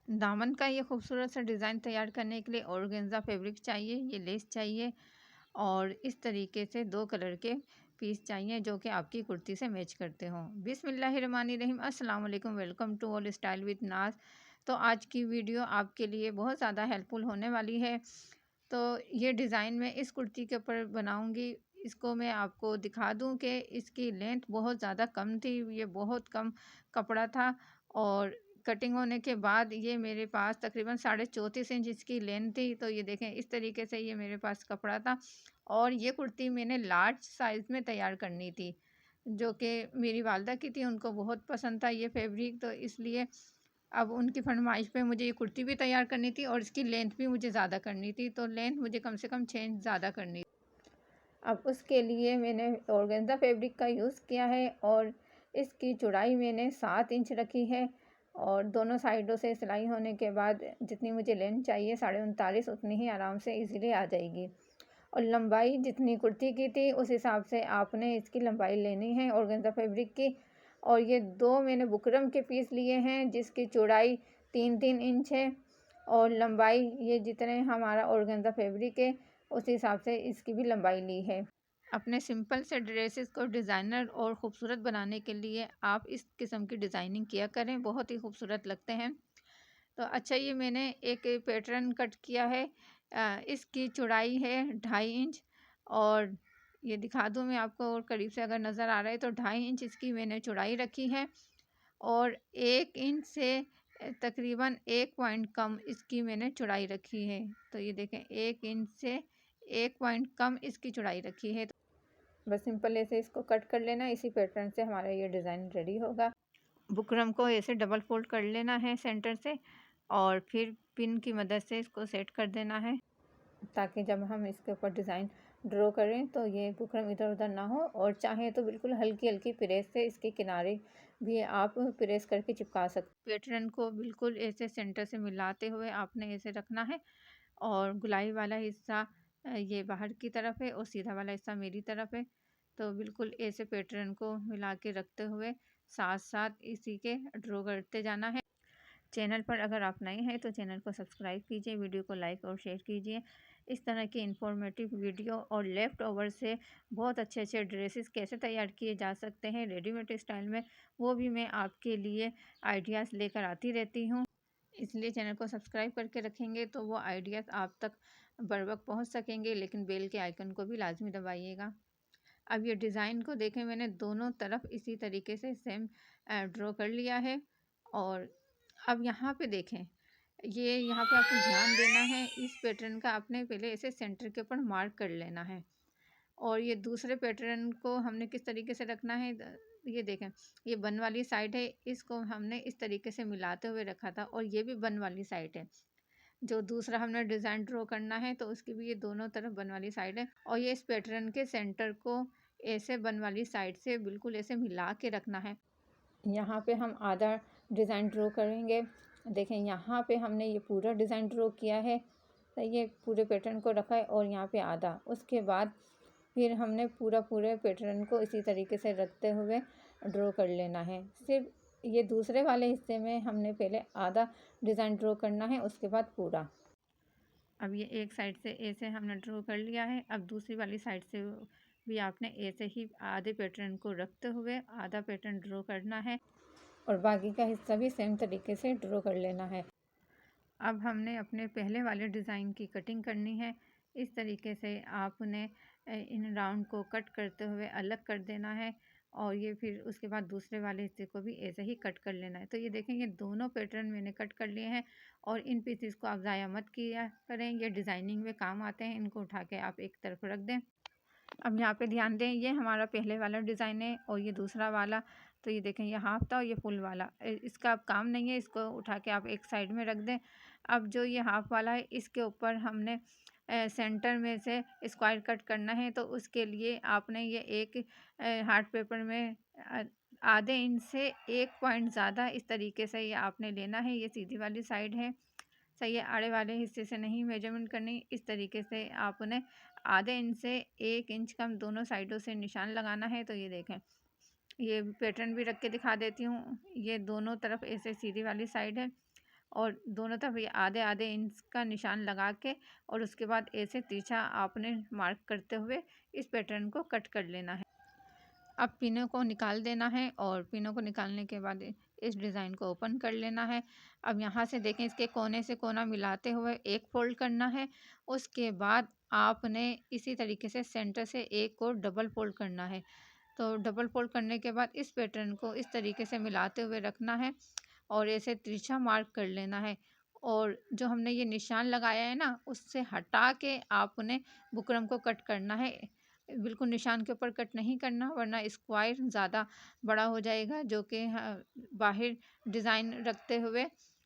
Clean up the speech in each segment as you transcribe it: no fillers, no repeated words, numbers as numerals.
दामन का ये खूबसूरत सा डिज़ाइन तैयार करने के लिए ऑर्गेन्जा फैब्रिक चाहिए, ये लेस चाहिए और इस तरीके से 2 कलर के पीस चाहिए जो कि आपकी कुर्ती से मैच करते हों। बिस्मिल्लाहिर्रहमानिर्रहीम, अस्सलाम वालेकुम, welcome to all style with Naaz. तो आज की वीडियो आपके लिए बहुत ज़्यादा हेल्पफुल होने वाली है। तो ये डिज़ाइन मैं इस कुर्ती के ऊपर बनाऊंगी। इसको मैं आपको दिखा दूं कि इसकी लेंथ बहुत ज़्यादा कम थी, ये बहुत कम कपड़ा था और कटिंग होने के बाद ये मेरे पास तकरीबन 34.5 इंच इसकी लेंथ थी। तो ये देखें, इस तरीके से ये मेरे पास कपड़ा था और ये कुर्ती मैंने लार्ज साइज़ में तैयार करनी थी, जो कि मेरी वालदा की थी, उनको बहुत पसंद था ये फैब्रिक। तो इसलिए अब उनकी फरमाइश पे मुझे ये कुर्ती भी तैयार करनी थी और इसकी लेंथ भी मुझे ज़्यादा करनी थी। तो लेंथ मुझे कम से कम 6 इंच ज़्यादा करनी थी। अब उसके लिए मैंने ऑर्गेन्जा फैब्रिक का यूज़ किया है और इसकी चौड़ाई मैंने 7 इंच रखी है और दोनों साइडों से सिलाई होने के बाद जितनी मुझे लेंथ चाहिए 39.5 उतनी ही आराम से इजीली आ जाएगी। और लंबाई जितनी कुर्ती की थी उस हिसाब से आपने इसकी लंबाई लेनी है ऑर्गेन्जा फैब्रिक की। और ये 2 मैंने बुकरम के पीस लिए हैं जिसकी चौड़ाई 3-3 इंच है और लंबाई ये जितने हमारा ऑर्गेन्जा फैब्रिक है उस हिसाब से इसकी भी लंबाई ली है। अपने सिंपल से ड्रेसेस को डिज़ाइनर और ख़ूबसूरत बनाने के लिए आप इस किस्म की डिज़ाइनिंग किया करें, बहुत ही खूबसूरत लगते हैं। तो अच्छा, ये मैंने एक पैटर्न कट किया है। इसकी चौड़ाई है 2.5 इंच और ये दिखा दूँ मैं आपको और करीब से अगर नज़र आ रहा है तो 2.5 इंच इसकी मैंने चौड़ाई रखी है और 1 इंच से तकरीबन 1 पॉइंट कम इसकी मैंने चौड़ाई रखी है। तो ये देखें, 1 इंच से 1 पॉइंट कम इसकी चौड़ाई रखी है। बस सिंपल ऐसे इसको कट कर लेना, इसी पैटर्न से हमारा ये डिज़ाइन रेडी होगा। बुकरम को ऐसे डबल फोल्ड कर लेना है सेंटर से और फिर पिन की मदद से इसको सेट कर देना है ताकि जब हम इसके ऊपर डिज़ाइन ड्रॉ करें तो ये बुकरम इधर उधर ना हो। और चाहे तो बिल्कुल हल्की हल्की प्रेस से इसके किनारे भी आप प्रेस करके चिपका सकते। पैटर्न को बिल्कुल ऐसे सेंटर से मिलाते हुए आपने ऐसे रखना है और गुलाई वाला हिस्सा ये बाहर की तरफ है और सीधा वाला हिस्सा मेरी तरफ है। तो बिल्कुल ऐसे पैटर्न को मिला के रखते हुए साथ साथ इसी के ड्रॉ करते जाना है। चैनल पर अगर आप नए हैं तो चैनल को सब्सक्राइब कीजिए, वीडियो को लाइक और शेयर कीजिए। इस तरह की इंफॉर्मेटिव वीडियो और लेफ़्ट ओवर से बहुत अच्छे अच्छे ड्रेसेस कैसे तैयार किए जा सकते हैं रेडीमेड स्टाइल में, वो भी मैं आपके लिए आइडियाज़ लेकर आती रहती हूँ। इसलिए चैनल को सब्सक्राइब करके रखेंगे तो वो आइडियाज़ आप तक बर वक्त पहुँच सकेंगे, लेकिन बेल के आइकन को भी लाजमी दबाइएगा। अब ये डिज़ाइन को देखें, मैंने दोनों तरफ इसी तरीके से सेम ड्रॉ कर लिया है। और अब यहाँ पे देखें, ये यहाँ पे आपको ध्यान देना है, इस पैटर्न का आपने पहले ऐसे सेंटर के ऊपर मार्क कर लेना है और ये दूसरे पैटर्न को हमने किस तरीके से रखना है। ये देखें, ये बन वाली साइड है, इसको हमने इस तरीके से मिलाते हुए रखा था और ये भी बन वाली साइड है। जो दूसरा हमने डिज़ाइन ड्रॉ करना है तो उसकी भी ये दोनों तरफ बन वाली साइड है और ये इस पैटर्न के सेंटर को ऐसे बन वाली साइड से बिल्कुल ऐसे मिला के रखना है। यहाँ पे हम आधा डिज़ाइन ड्रॉ करेंगे। देखें, यहाँ पे हमने ये पूरा डिज़ाइन ड्रॉ किया है, तो ये पूरे पैटर्न को रखा है और यहाँ पे आधा। उसके बाद फिर हमने पूरे पैटर्न को इसी तरीके से रखते हुए ड्रॉ कर लेना है। सिर्फ ये दूसरे वाले हिस्से में हमने पहले आधा डिज़ाइन ड्रॉ करना है, उसके बाद पूरा। अब ये एक साइड से ऐसे हमने ड्रॉ कर लिया है। अब दूसरी वाली साइड से भी आपने ऐसे ही आधे पैटर्न को रखते हुए आधा पैटर्न ड्रॉ करना है और बाकी का हिस्सा भी सेम तरीके से ड्रॉ कर लेना है। अब हमने अपने पहले वाले डिज़ाइन की कटिंग करनी है। इस तरीके से आपने इन राउंड को कट करते हुए अलग कर देना है और ये फिर उसके बाद दूसरे वाले हिस्से को भी ऐसे ही कट कर लेना है। तो ये देखें, ये दोनों पैटर्न मैंने कट कर लिए हैं और इन पीसेस को आप ज़ाया मत किया करें, ये डिज़ाइनिंग में काम आते हैं। इनको उठा के आप एक तरफ रख दें। अब यहाँ पे ध्यान दें, ये हमारा पहले वाला डिज़ाइन है और ये दूसरा वाला। तो ये देखें, ये हाफ था और ये फुल वाला। इसका अब काम नहीं है, इसको उठा के आप एक साइड में रख दें। अब जो ये हाफ वाला है इसके ऊपर हमने सेंटर में से स्क्वायर कट करना है। तो उसके लिए आपने ये एक हार्ट पेपर में आधे इंच से 1 पॉइंट ज़्यादा इस तरीके से ये आपने लेना है। ये सीधी वाली साइड है, सही है, आड़े वाले हिस्से से नहीं मेजरमेंट करनी। इस तरीके से आपने आधे इंच से 1 इंच कम दोनों साइडों से निशान लगाना है। तो ये देखें, ये पैटर्न भी रख के दिखा देती हूँ। ये दोनों तरफ ऐसे सीधी वाली साइड है और दोनों तरफ ये आधे आधे इंच का निशान लगा के और उसके बाद ऐसे तिरछा आपने मार्क करते हुए इस पैटर्न को कट कर लेना है। अब पिनों को निकाल देना है और पिनों को निकालने के बाद इस डिज़ाइन को ओपन कर लेना है। अब यहाँ से देखें, इसके कोने से कोना मिलाते हुए एक फ़ोल्ड करना है। उसके बाद आपने इसी तरीके से सेंटर से एक को डबल फ़ोल्ड करना है। तो डबल फ़ोल्ड करने के बाद इस पैटर्न को इस तरीके से मिलाते हुए रखना है और ऐसे तिरछा मार्क कर लेना है। और जो हमने ये निशान लगाया है ना, उससे हटा के आपने बुकरम को कट करना है। बिल्कुल निशान के ऊपर कट नहीं करना, वरना स्क्वायर ज़्यादा बड़ा हो जाएगा, जो कि बाहर डिज़ाइन रखते हुए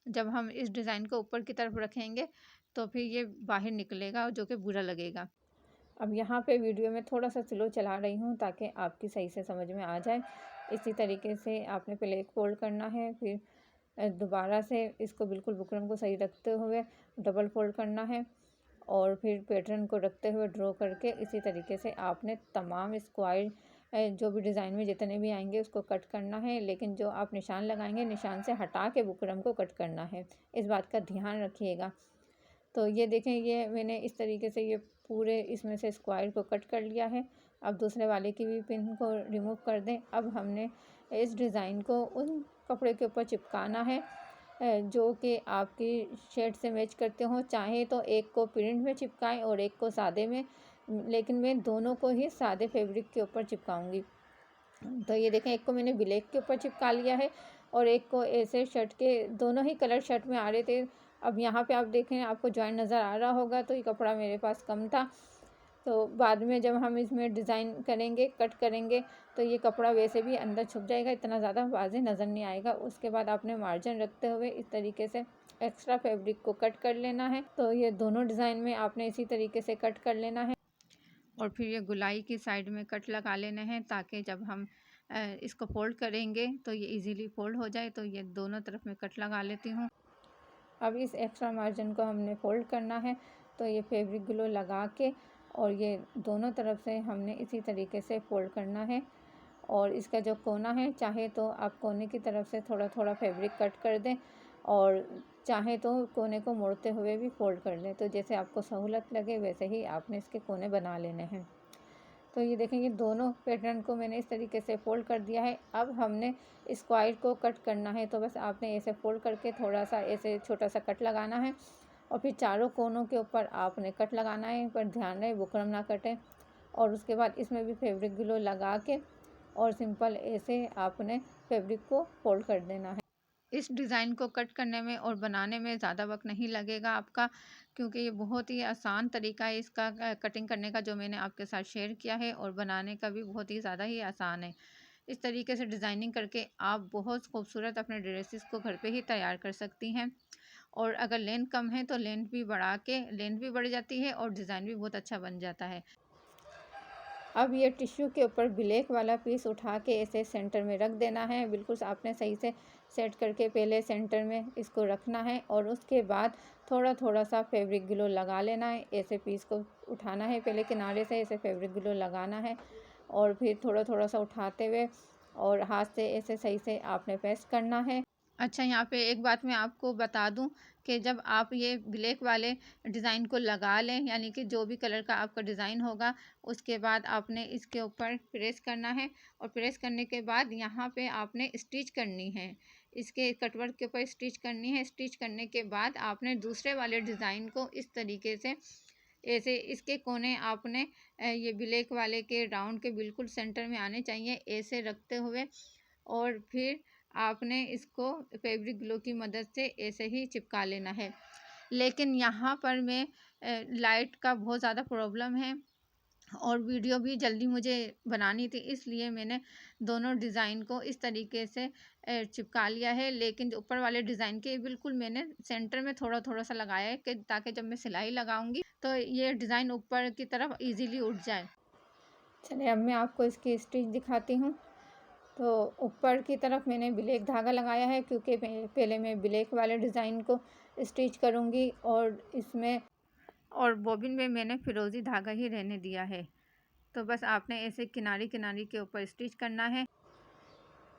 जब हम इस डिज़ाइन को ऊपर की तरफ रखेंगे तो फिर ये बाहर निकलेगा, जो कि बुरा लगेगा। अब यहाँ पे वीडियो में थोड़ा सा स्लो चला रही हूँ ताकि आपकी सही से समझ में आ जाए। इसी तरीके से आपने पहले एक फ़ोल्ड करना है, फिर दोबारा से इसको बिल्कुल बुकरम को सही रखते हुए डबल फ़ोल्ड करना है और फिर पैटर्न को रखते हुए ड्रॉ करके इसी तरीके से आपने तमाम स्क्वायर जो भी डिज़ाइन में जितने भी आएंगे उसको कट करना है। लेकिन जो आप निशान लगाएंगे, निशान से हटा के बुकरम को कट करना है, इस बात का ध्यान रखिएगा। तो ये देखें, ये मैंने इस तरीके से ये पूरे इसमें से स्क्वायर को कट कर लिया है। अब दूसरे वाले की भी पिन को रिमूव कर दें। अब हमने इस डिज़ाइन को उन कपड़े के ऊपर चिपकाना है जो कि आपकी शेड से मैच करते हों। चाहे तो एक को प्रिंट में चिपकाएं और एक को सादे में, लेकिन मैं दोनों को ही सादे फैब्रिक के ऊपर चिपकाऊंगी। तो ये देखें, एक को मैंने ब्लैक के ऊपर चिपका लिया है और एक को ऐसे शर्ट के, दोनों ही कलर शर्ट में आ रहे थे। अब यहाँ पे आप देखें, आपको जॉइंट नज़र आ रहा होगा, तो ये कपड़ा मेरे पास कम था। तो बाद में जब हम इसमें डिज़ाइन करेंगे, कट करेंगे, तो ये कपड़ा वैसे भी अंदर छुप जाएगा, इतना ज़्यादा वाज़ेह नज़र नहीं आएगा। उसके बाद आपने मार्जिन रखते हुए इस तरीके से एक्स्ट्रा फैब्रिक को कट कर लेना है। तो ये दोनों डिज़ाइन में आपने इसी तरीके से कट कर लेना है और फिर ये गुलाई की साइड में कट लगा लेने हैं ताकि जब हम इसको फ़ोल्ड करेंगे तो ये इजीली फ़ोल्ड हो जाए। तो ये दोनों तरफ में कट लगा लेती हूँ। अब इस एक्स्ट्रा मार्जिन को हमने फ़ोल्ड करना है। तो ये फैब्रिक ग्लू लगा के और ये दोनों तरफ से हमने इसी तरीके से फ़ोल्ड करना है। और इसका जो कोना है, चाहे तो आप कोने की तरफ से थोड़ा थोड़ा फैब्रिक कट कर दें और चाहे तो कोने को मोड़ते हुए भी फ़ोल्ड कर लें। तो जैसे आपको सहूलत लगे वैसे ही आपने इसके कोने बना लेने हैं। तो ये देखेंगे, दोनों पैटर्न को मैंने इस तरीके से फ़ोल्ड कर दिया है। अब हमने स्क्वायर को कट करना है। तो बस आपने ऐसे फ़ोल्ड करके थोड़ा सा ऐसे छोटा सा कट लगाना है और फिर चारों कोनों के ऊपर आपने कट लगाना है, पर ध्यान रहे बुकरम ना कटे। और उसके बाद इसमें भी फैब्रिक ग्लू लगा के और सिंपल ऐसे आपने फैब्रिक को फ़ोल्ड कर देना है। इस डिज़ाइन को कट करने में और बनाने में ज़्यादा वक्त नहीं लगेगा आपका, क्योंकि ये बहुत ही आसान तरीका है इसका कटिंग करने का, जो मैंने आपके साथ शेयर किया है, और बनाने का भी बहुत ही ज़्यादा ही आसान है। इस तरीके से डिज़ाइनिंग करके आप बहुत खूबसूरत अपने ड्रेसेस को घर पे ही तैयार कर सकती हैं। और अगर लेंथ कम है तो लेंथ भी बढ़ा के, लेंथ भी बढ़ जाती है और डिज़ाइन भी बहुत अच्छा बन जाता है। अब ये टिश्यू के ऊपर ब्लैक वाला पीस उठा के ऐसे सेंटर में रख देना है। बिल्कुल आपने सही से सेट करके पहले सेंटर में इसको रखना है और उसके बाद थोड़ा थोड़ा सा फैब्रिक ग्लू लगा लेना है। ऐसे पीस को उठाना है, पहले किनारे से ऐसे फैब्रिक ग्लू लगाना है और फिर थोड़ा थोड़ा सा उठाते हुए और हाथ से ऐसे सही से आपने पेस्ट करना है। अच्छा, यहाँ पे एक बात मैं आपको बता दूं कि जब आप ये ब्लैक वाले डिज़ाइन को लगा लें, यानी कि जो भी कलर का आपका डिज़ाइन होगा, उसके बाद आपने इसके ऊपर प्रेस करना है और प्रेस करने के बाद यहाँ पे आपने स्टिच करनी है, इसके कटवर्क के ऊपर स्टिच करनी है। स्टिच करने के बाद आपने दूसरे वाले डिज़ाइन को इस तरीके से ऐसे इसके कोने आपने ये ब्लैक वाले के राउंड के बिल्कुल सेंटर में आने चाहिए, ऐसे रखते हुए और फिर आपने इसको फैब्रिक ग्लू की मदद से ऐसे ही चिपका लेना है। लेकिन यहाँ पर मैं लाइट का बहुत ज़्यादा प्रॉब्लम है और वीडियो भी जल्दी मुझे बनानी थी, इसलिए मैंने दोनों डिज़ाइन को इस तरीके से चिपका लिया है। लेकिन जो ऊपर वाले डिज़ाइन के बिल्कुल मैंने सेंटर में थोड़ा थोड़ा सा लगाया है कि ताकि जब मैं सिलाई लगाऊंगी तो ये डिज़ाइन ऊपर की तरफ इजीली उठ जाए। चलिए, अब मैं आपको इसकी स्टिच दिखाती हूँ। तो ऊपर की तरफ मैंने ब्लैक धागा लगाया है, क्योंकि पहले मैं ब्लैक वाले डिज़ाइन को स्टिच करूँगी और बॉबिन में मैंने फिरोज़ी धागा ही रहने दिया है। तो बस आपने ऐसे किनारी किनारी के ऊपर स्टिच करना है।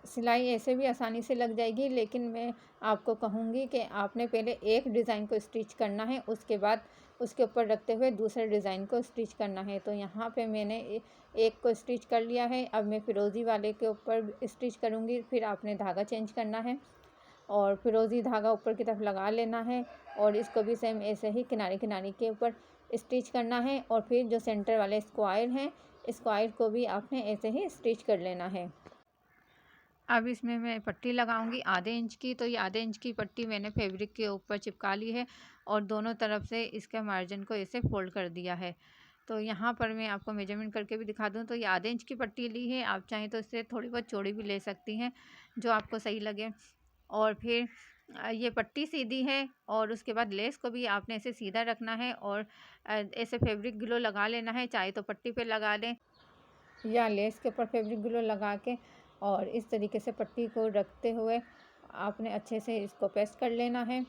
सिलाई ऐसे भी आसानी से लग जाएगी, लेकिन मैं आपको कहूँगी कि आपने पहले एक डिज़ाइन को स्टिच करना है, उसके बाद उसके ऊपर रखते हुए दूसरे डिज़ाइन को स्टिच करना है। तो यहाँ पे मैंने एक को स्टिच कर लिया है। अब मैं फिरोज़ी वाले के ऊपर स्टिच करूँगी। फिर आपने धागा चेंज करना है और फिरोज़ी धागा ऊपर की तरफ लगा लेना है और इसको भी सेम ऐसे ही किनारे किनारे के ऊपर स्टिच करना है। और फिर जो सेंटर वाले स्क्वायर हैं, स्क्वायर को भी आपने ऐसे ही स्टिच कर लेना है। अब इसमें मैं पट्टी लगाऊंगी आधे इंच की। तो ये आधे इंच की पट्टी मैंने फैब्रिक के ऊपर चिपका ली है और दोनों तरफ से इसके मार्जिन को ऐसे फोल्ड कर दिया है। तो यहाँ पर मैं आपको मेजरमेंट करके भी दिखा दूँ। तो ये आधे इंच की पट्टी ली है, आप चाहें तो इससे थोड़ी बहुत चौड़ी भी ले सकती हैं, जो आपको सही लगे। और फिर ये पट्टी सीधी है और उसके बाद लेस को भी आपने ऐसे सीधा रखना है और ऐसे फैब्रिक ग्लो लगा लेना है। चाहे तो पट्टी पे लगा लें या लेस के ऊपर फैब्रिक ग्लो लगा के, और इस तरीके से पट्टी को रखते हुए आपने अच्छे से इसको पेस्ट कर लेना है।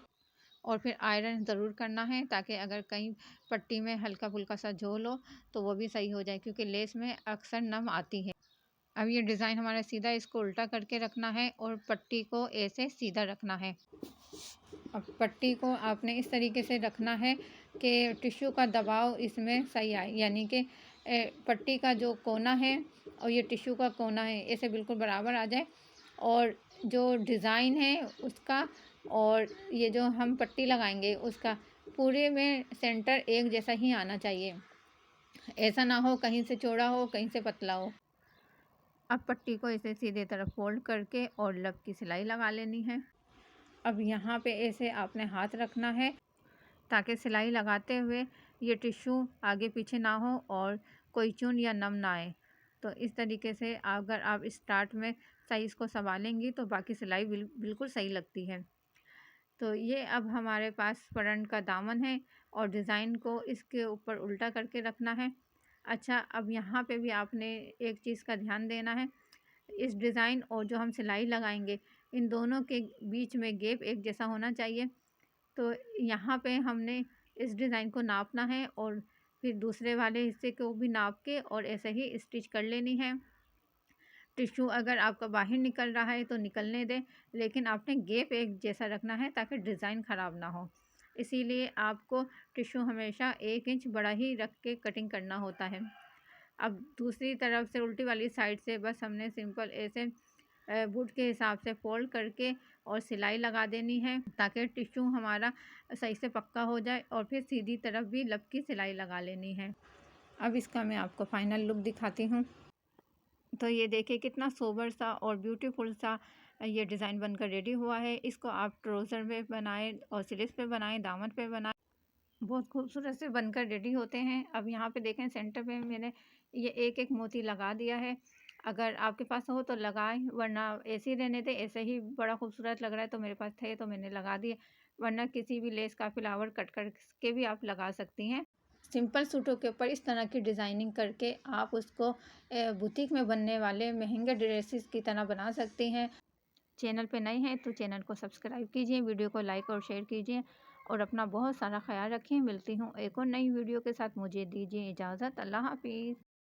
और फिर आयरन ज़रूर करना है, ताकि अगर कहीं पट्टी में हल्का फुल्का सा झोल हो तो वो भी सही हो जाए, क्योंकि लेस में अक्सर नम आती है। अब ये डिज़ाइन हमारा सीधा, इसको उल्टा करके रखना है और पट्टी को ऐसे सीधा रखना है। अब पट्टी को आपने इस तरीके से रखना है कि टिश्यू का दबाव इसमें सही आए, यानी कि पट्टी का जो कोना है और ये टिश्यू का कोना है ऐसे बिल्कुल बराबर आ जाए। और जो डिज़ाइन है उसका और ये जो हम पट्टी लगाएंगे उसका पूरे में सेंटर एक जैसा ही आना चाहिए। ऐसा ना हो कहीं से चौड़ा हो कहीं से पतला हो। अब पट्टी को ऐसे सीधे तरफ फोल्ड करके और लब की सिलाई लगा लेनी है। अब यहाँ पे ऐसे आपने हाथ रखना है ताकि सिलाई लगाते हुए ये टिश्यू आगे पीछे ना हो और कोई चुन या नम ना आए। तो इस तरीके से अगर आप स्टार्ट में साइज़ को संभालेंगी तो बाकी सिलाई बिल्कुल सही लगती है। तो ये अब हमारे पास फ्रंट का दामन है और डिज़ाइन को इसके ऊपर उल्टा करके रखना है। अच्छा, अब यहाँ पे भी आपने एक चीज़ का ध्यान देना है, इस डिज़ाइन और जो हम सिलाई लगाएंगे इन दोनों के बीच में गैप एक जैसा होना चाहिए। तो यहाँ पे हमने इस डिज़ाइन को नापना है और फिर दूसरे वाले हिस्से को भी नाप के और ऐसे ही स्टिच कर लेनी है। टिश्यू अगर आपका बाहर निकल रहा है तो निकलने दें, लेकिन आपने गैप एक जैसा रखना है ताकि डिज़ाइन ख़राब ना हो। इसीलिए आपको टिश्यू हमेशा 1 इंच बड़ा ही रख के कटिंग करना होता है। अब दूसरी तरफ से उल्टी वाली साइड से बस हमने सिंपल ऐसे बूट के हिसाब से फोल्ड करके और सिलाई लगा देनी है ताकि टिश्यू हमारा सही से पक्का हो जाए। और फिर सीधी तरफ भी लब की सिलाई लगा लेनी है। अब इसका मैं आपको फाइनल लुक दिखाती हूँ। तो ये देखिए कितना सोबर सा और ब्यूटीफुल सा ये डिज़ाइन बनकर रेडी हुआ है। इसको आप ट्राउज़र पे बनाएं और स्लीव्स पे बनाएं, दामन पे बनाएं, बहुत खूबसूरत से बनकर रेडी होते हैं। अब यहाँ पे देखें सेंटर पे मैंने ये एक एक मोती लगा दिया है। अगर आपके पास हो तो लगाएं, वरना ऐसे ही रहने दें। ऐसे ही बड़ा खूबसूरत लग रहा है तो मेरे पास थे तो मैंने लगा दिए, वरना किसी भी लेस का फ्लावर कट करके भी आप लगा सकती हैं। सिंपल सूटों के ऊपर इस तरह की डिज़ाइनिंग करके आप उसको बुटीक में बनने वाले महंगे ड्रेसेस की तरह बना सकती हैं। चैनल पे नए हैं तो चैनल को सब्सक्राइब कीजिए, वीडियो को लाइक और शेयर कीजिए और अपना बहुत सारा ख्याल रखें। मिलती हूँ एक और नई वीडियो के साथ, मुझे दीजिए इजाज़त। अल्लाह हाफिज़।